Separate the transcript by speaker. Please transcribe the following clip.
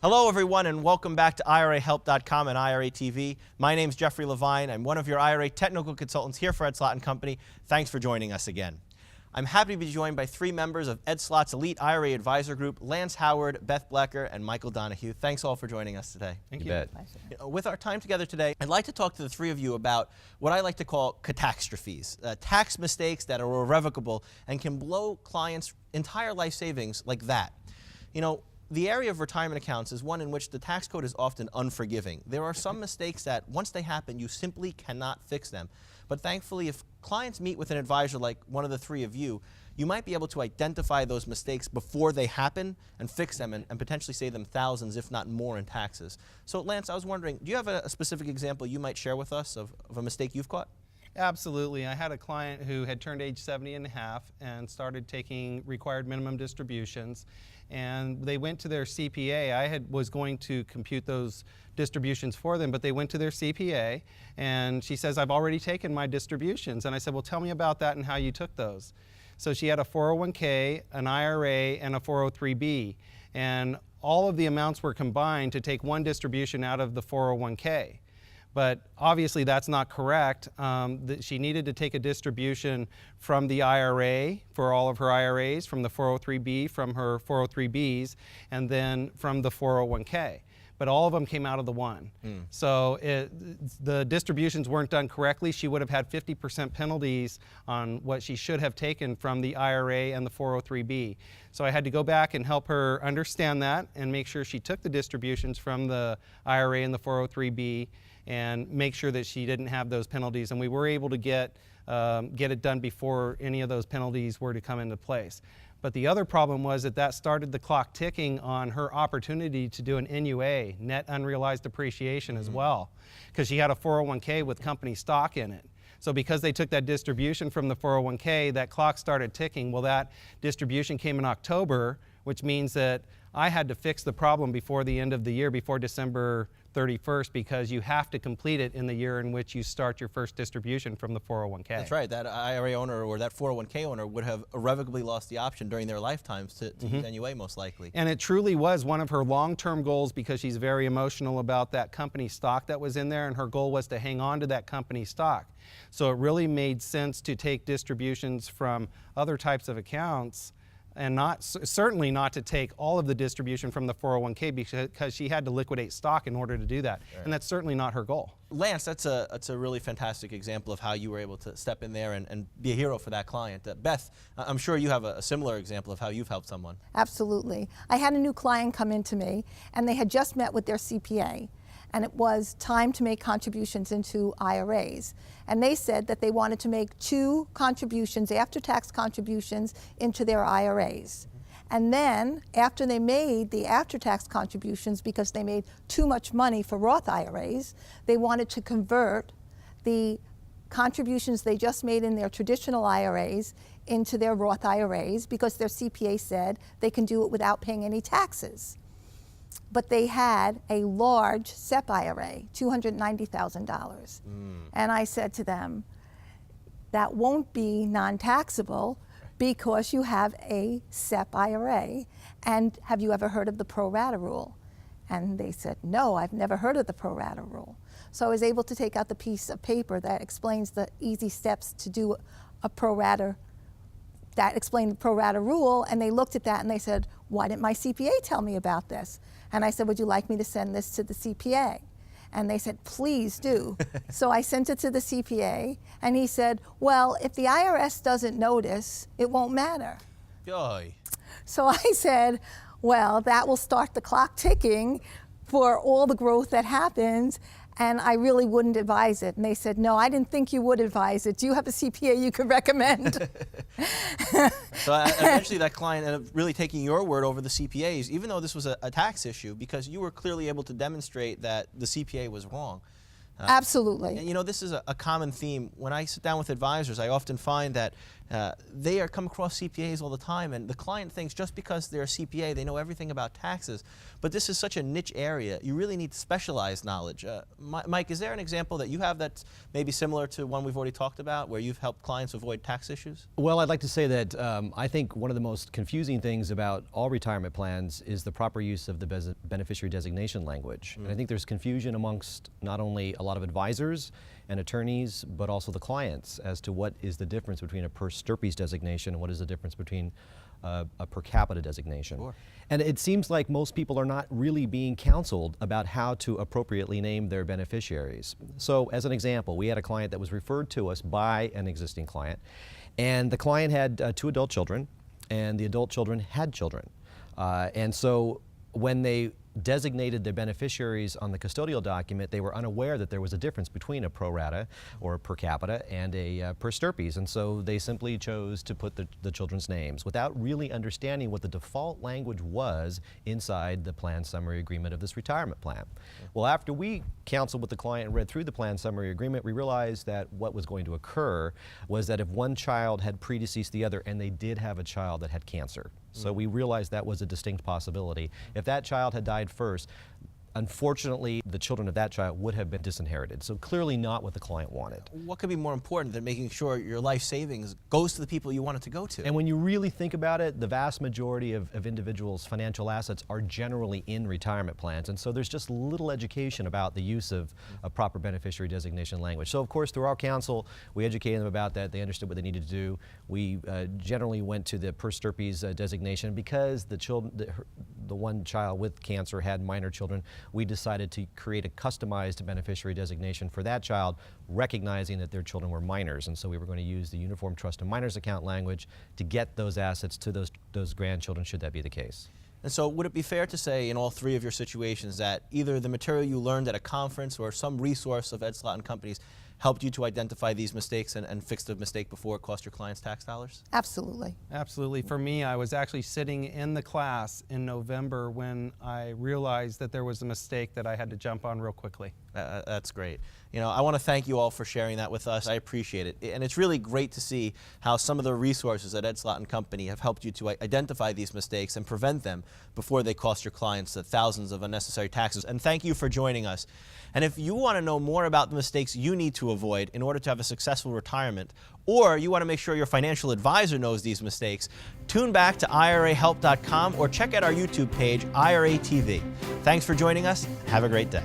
Speaker 1: Hello, everyone, and welcome back to IRAHelp.com and IRA TV. My name's Jeffrey Levine. I'm one of your IRA technical consultants here for Ed Slott & Company. Thanks for joining us again. I'm happy to be joined by three members of Ed Slott's elite IRA advisor group, Lance Howard, Beth Blecker, and Michael Donahue. Thanks all for joining us today.
Speaker 2: Thank you.
Speaker 1: With our time together today, I'd like to talk to the three of you about what I like to call catastrophes, tax mistakes that are irrevocable and can blow clients' entire life savings like that. You know, the area of retirement accounts is one in which the tax code is often unforgiving. There are some mistakes that once they happen, you simply cannot fix them. But thankfully, if clients meet with an advisor like one of the three of you, you might be able to identify those mistakes before they happen and fix them and potentially save them thousands, if not more, in taxes. So Lance, I was wondering, do you have a specific example you might share with us of a mistake you've caught?
Speaker 2: Absolutely. I had a client who had turned age 70 and a half and started taking required minimum distributions, and they went to their CPA. I was going to compute those distributions for them, but they went to their CPA, and she says, I've already taken my distributions. And I said, well, tell me about that and how you took those. So she had a 401k, an IRA, and a 403b, and all of the amounts were combined to take one distribution out of the 401k. But obviously that's not correct. She needed to take a distribution from the IRA for all of her IRAs, from the 403b, from her 403bs, and then from the 401k. But all of them came out of the one. So the distributions weren't done correctly. She would have had 50% penalties on what she should have taken from the IRA and the 403b. So I had to go back and help her understand that and make sure she took the distributions from the IRA and the 403b and make sure that she didn't have those penalties. And we were able to get it done before any of those penalties were to come into place. But the other problem was that started the clock ticking on her opportunity to do an NUA, net unrealized appreciation, as well, because she had a 401k with company stock in it. So because they took that distribution from the 401k, that clock started ticking. Well, that distribution came in October, which means that I had to fix the problem before the end of the year, before December 31st, because you have to complete it in the year in which you start your first distribution from the 401k.
Speaker 1: That's right. That IRA owner or that 401k owner would have irrevocably lost the option during their lifetimes to use NUA, most likely.
Speaker 2: And it truly was one of her long-term goals, because she's very emotional about that company stock that was in there, and her goal was to hang on to that company stock. So it really made sense to take distributions from other types of accounts, and certainly not to take all of the distribution from the 401k, because she had to liquidate stock in order to do that. Right. And that's certainly not her goal.
Speaker 1: Lance, that's a really fantastic example of how you were able to step in there and be a hero for that client. Beth, I'm sure you have a similar example of how you've helped someone.
Speaker 3: Absolutely. I had a new client come in to me, and they had just met with their CPA. And it was time to make contributions into IRAs. And they said that they wanted to make 2 contributions, after-tax contributions, into their IRAs. And then, after they made the after-tax contributions, because they made too much money for Roth IRAs, they wanted to convert the contributions they just made in their traditional IRAs into their Roth IRAs, because their CPA said they can do it without paying any taxes. But they had a large SEP IRA, $290,000. And I said to them, that won't be non-taxable because you have a SEP IRA. And have you ever heard of the pro rata rule? And they said, no, I've never heard of the pro rata rule. So I was able to take out the piece of paper that explains the easy steps to do a pro rata, that explained the pro rata rule, and they looked at that and they said, why didn't my CPA tell me about this? And I said, would you like me to send this to the CPA? And they said, please do. So I sent it to the CPA, and he said, well, if the IRS doesn't notice, it won't matter.
Speaker 1: Yoy.
Speaker 3: So I said, well, that will start the clock ticking for all the growth that happens, and I really wouldn't advise it. And they said, no, I didn't think you would advise it. Do you have a CPA you could recommend?
Speaker 1: So eventually that client ended up really taking your word over the CPA's, even though this was a tax issue, because you were clearly able to demonstrate that the CPA was wrong.
Speaker 3: Absolutely.
Speaker 1: And, you know, this is a common theme. When I sit down with advisors, I often find that they come across CPAs all the time, and the client thinks just because they're a CPA, they know everything about taxes. But this is such a niche area. You really need specialized knowledge. Mike, is there an example that you have that's maybe similar to one we've already talked about, where you've helped clients avoid tax issues?
Speaker 4: Well, I'd like to say that I think one of the most confusing things about all retirement plans is the proper use of the beneficiary designation language. And I think there's confusion amongst not only a lot of advisors and attorneys, but also the clients as to what is the difference between a per stirpes designation and what is the difference between a per capita designation.
Speaker 1: Sure.
Speaker 4: And it seems like most people are not really being counseled about how to appropriately name their beneficiaries. So as an example, we had a client that was referred to us by an existing client, and the client had 2 adult children, and the adult children had children. And so when they designated their beneficiaries on the custodial document, they were unaware that there was a difference between a pro rata or a per capita and a per stirpes, and so they simply chose to put the children's names without really understanding what the default language was inside the plan summary agreement of this retirement plan. Well, after we counseled with the client and read through the plan summary agreement, we realized that what was going to occur was that if one child had predeceased the other, and they did have a child that had cancer, so we realized that was a distinct possibility. If that child had died first, unfortunately, the children of that child would have been disinherited. So clearly not what the client wanted.
Speaker 1: What could be more important than making sure your life savings goes to the people you want it to go to?
Speaker 4: And when you really think about it, the vast majority of individuals' financial assets are generally in retirement plans. And so there's just little education about the use of a proper beneficiary designation language. So of course, through our counsel, we educated them about that. They understood what they needed to do. We generally went to the per stirpes designation because the one child with cancer had minor children. We decided to create a customized beneficiary designation for that child, recognizing that their children were minors. And so we were going to use the Uniform Trust and Minors Account language to get those assets to those grandchildren, should that be the case.
Speaker 1: And so would it be fair to say in all 3 of your situations that either the material you learned at a conference or some resource of Ed Slott and Company's helped you to identify these mistakes and fix the mistake before it cost your clients tax dollars?
Speaker 3: Absolutely.
Speaker 2: Absolutely. For me, I was actually sitting in the class in November when I realized that there was a mistake that I had to jump on real quickly.
Speaker 1: That's great. You know, I want to thank you all for sharing that with us. I appreciate it. And it's really great to see how some of the resources at Ed Slott and Company have helped you to identify these mistakes and prevent them before they cost your clients thousands of unnecessary taxes. And thank you for joining us. And if you want to know more about the mistakes you need to avoid in order to have a successful retirement, or you want to make sure your financial advisor knows these mistakes, tune back to IRAhelp.com or check out our YouTube page, IRA TV. Thanks for joining us. Have a great day.